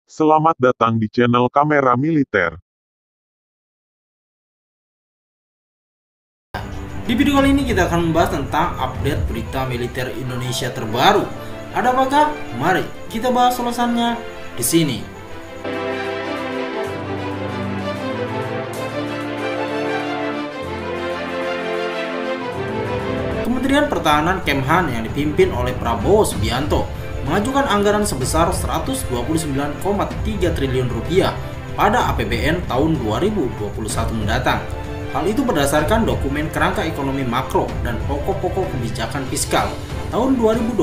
Selamat datang di channel Kamera Militer. Di video kali ini kita akan membahas tentang update berita militer Indonesia terbaru. Ada apakah? Mari kita bahas ulasannya di sini. Kementerian Pertahanan Kemhan yang dipimpin oleh Prabowo Subianto mengajukan anggaran sebesar 129,3 triliun rupiah pada APBN tahun 2021 mendatang. Hal itu berdasarkan dokumen kerangka ekonomi makro dan pokok-pokok kebijakan fiskal tahun 2021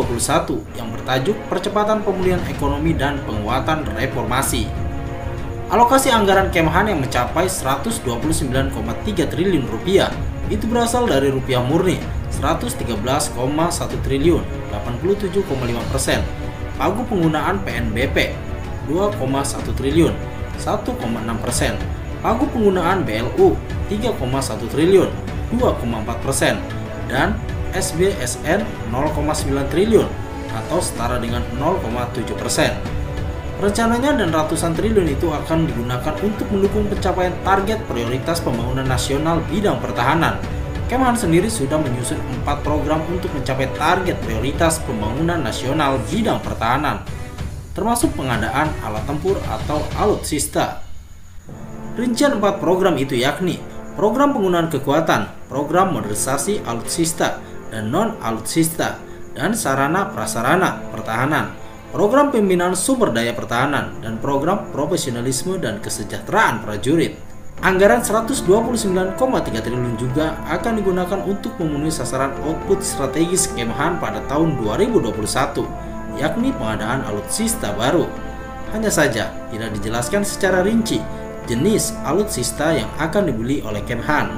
yang bertajuk Percepatan Pemulihan Ekonomi dan Penguatan Reformasi. Alokasi anggaran Kemhan yang mencapai 129,3 triliun rupiah itu berasal dari rupiah murni 113,1 triliun 87,5%, pagu penggunaan PNBP 2,1 triliun 1,6%, pagu penggunaan BLU 3,1 triliun 2,4%, dan SBSN 0,9 triliun atau setara dengan 0,7%. Rencananya dan ratusan triliun itu akan digunakan untuk mendukung pencapaian target prioritas pembangunan nasional bidang pertahanan. Kemhan sendiri sudah menyusun 4 program untuk mencapai target prioritas pembangunan nasional bidang pertahanan, termasuk pengadaan alat tempur atau alutsista. Rincian 4 program itu yakni program penggunaan kekuatan, program modernisasi alutsista dan non-alutsista, dan sarana prasarana pertahanan, program pembinaan sumber daya pertahanan, dan program profesionalisme dan kesejahteraan prajurit. Anggaran 129,3 triliun juga akan digunakan untuk memenuhi sasaran output strategis Kemhan pada tahun 2021, yakni pengadaan alutsista baru. Hanya saja tidak dijelaskan secara rinci jenis alutsista yang akan dibeli oleh Kemhan.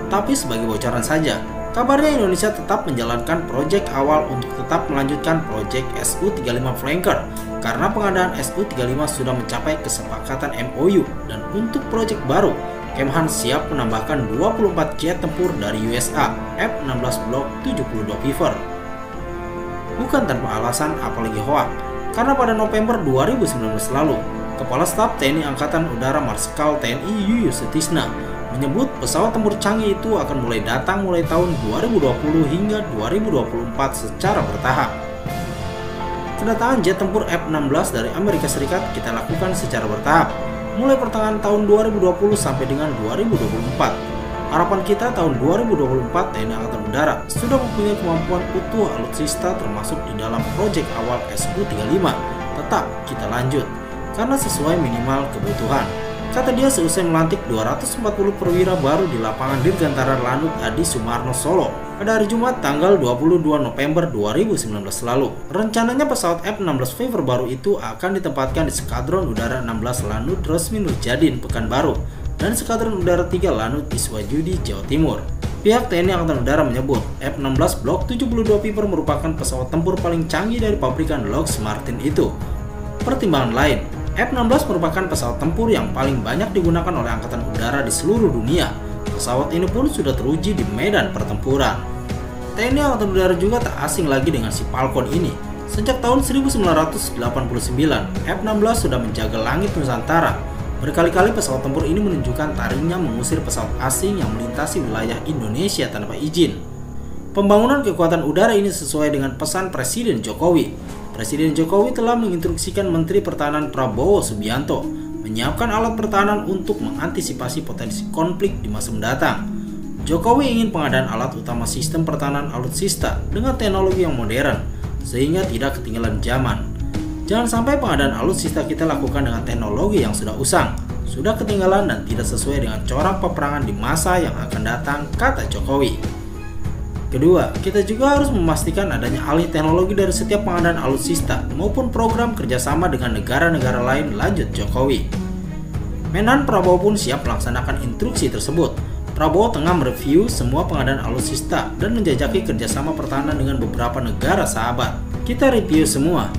Tapi sebagai bocoran saja, kabarnya Indonesia tetap menjalankan proyek awal untuk tetap melanjutkan proyek Su-35 Flanker karena pengadaan Su-35 sudah mencapai kesepakatan MOU, dan untuk proyek baru, Kemhan siap menambahkan 24 jet tempur dari USA F-16 Block 72 Viper. Bukan tanpa alasan apalagi hoak, karena pada November 2019 lalu, Kepala Staf TNI Angkatan Udara Marsikal TNI Yuyus Sutisna menyebut pesawat tempur canggih itu akan mulai datang mulai tahun 2020 hingga 2024 secara bertahap. Kedatangan jet tempur F-16 dari Amerika Serikat kita lakukan secara bertahap, mulai pertengahan tahun 2020 sampai dengan 2024. Harapan kita tahun 2024 TNI Angkatan Udara sudah mempunyai kemampuan utuh alutsista termasuk di dalam proyek awal Su-35. Tetap kita lanjut, karena sesuai minimal kebutuhan, kata dia seusai melantik 240 perwira baru di lapangan Dirgantara Lanut Adi Sumarno Solo pada hari Jumat tanggal 22 November 2019 lalu. Rencananya pesawat F-16 Viper baru itu akan ditempatkan di Skadron Udara 16 Lanut Resmi Nurjadin Pekanbaru dan Skadron Udara 3 Lanut Iswajudi Jawa Timur. Pihak TNI Angkatan Udara menyebut F-16 Block 72 Viper merupakan pesawat tempur paling canggih dari pabrikan Lockheed Martin itu. Pertimbangan lain, F-16 merupakan pesawat tempur yang paling banyak digunakan oleh Angkatan Udara di seluruh dunia. Pesawat ini pun sudah teruji di medan pertempuran. TNI Angkatan Udara juga tak asing lagi dengan si Falcon ini. Sejak tahun 1989, F-16 sudah menjaga langit Nusantara. Berkali-kali pesawat tempur ini menunjukkan taringnya mengusir pesawat asing yang melintasi wilayah Indonesia tanpa izin. Pembangunan kekuatan udara ini sesuai dengan pesan Presiden Jokowi. Presiden Jokowi telah menginstruksikan Menteri Pertahanan Prabowo Subianto menyiapkan alat pertahanan untuk mengantisipasi potensi konflik di masa mendatang. Jokowi ingin pengadaan alat utama sistem pertahanan alutsista dengan teknologi yang modern, sehingga tidak ketinggalan zaman. Jangan sampai pengadaan alutsista kita lakukan dengan teknologi yang sudah usang, sudah ketinggalan dan tidak sesuai dengan corak peperangan di masa yang akan datang, kata Jokowi. Kedua, kita juga harus memastikan adanya alih teknologi dari setiap pengadaan alutsista maupun program kerjasama dengan negara-negara lain, lanjut Jokowi. Menhan Prabowo pun siap melaksanakan instruksi tersebut. Prabowo tengah mereview semua pengadaan alutsista dan menjajaki kerjasama pertahanan dengan beberapa negara sahabat. Kita review semua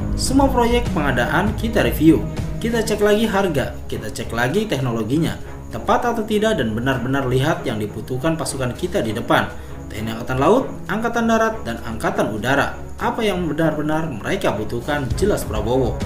proyek pengadaan kita review. Kita cek lagi harga, kita cek lagi teknologinya, tepat atau tidak, dan benar-benar lihat yang dibutuhkan pasukan kita di depan. TNI Angkatan Laut, Angkatan Darat, dan Angkatan Udara. Apa yang benar-benar mereka butuhkan, jelas Prabowo.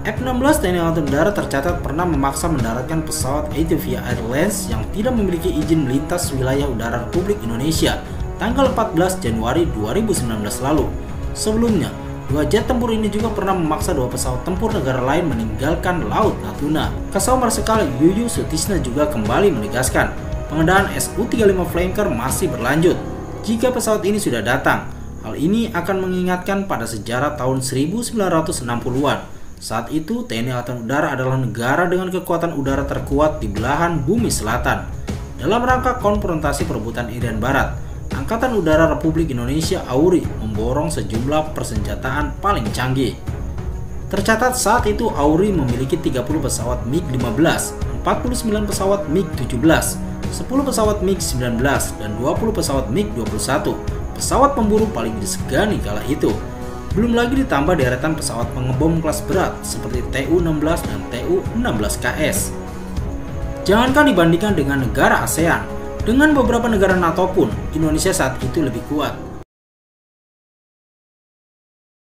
F-16 TNI Angkatan Udara tercatat pernah memaksa mendaratkan pesawat Ethiopia Airlines yang tidak memiliki izin melintas wilayah udara Republik Indonesia tanggal 14 Januari 2019 lalu. Sebelumnya, dua jet tempur ini juga pernah memaksa dua pesawat tempur negara lain meninggalkan Laut Natuna. Kasau Marsikal Yuyu Sutisna juga kembali menegaskan, pengadaan Su-35 Flanker masih berlanjut. Jika pesawat ini sudah datang, hal ini akan mengingatkan pada sejarah tahun 1960-an. Saat itu, TNI Angkatan Udara adalah negara dengan kekuatan udara terkuat di belahan bumi selatan. Dalam rangka konfrontasi perebutan Irian Barat, Angkatan Udara Republik Indonesia AURI memborong sejumlah persenjataan paling canggih. Tercatat saat itu AURI memiliki 30 pesawat MiG-15, 49 pesawat MiG-17, 10 pesawat MiG-19, dan 20 pesawat MiG-21, pesawat pemburu paling disegani kala itu. Belum lagi ditambah deretan pesawat pengebom kelas berat seperti Tu-16 dan Tu-16KS. Jangankan dibandingkan dengan negara ASEAN, dengan beberapa negara NATO pun, Indonesia saat itu lebih kuat.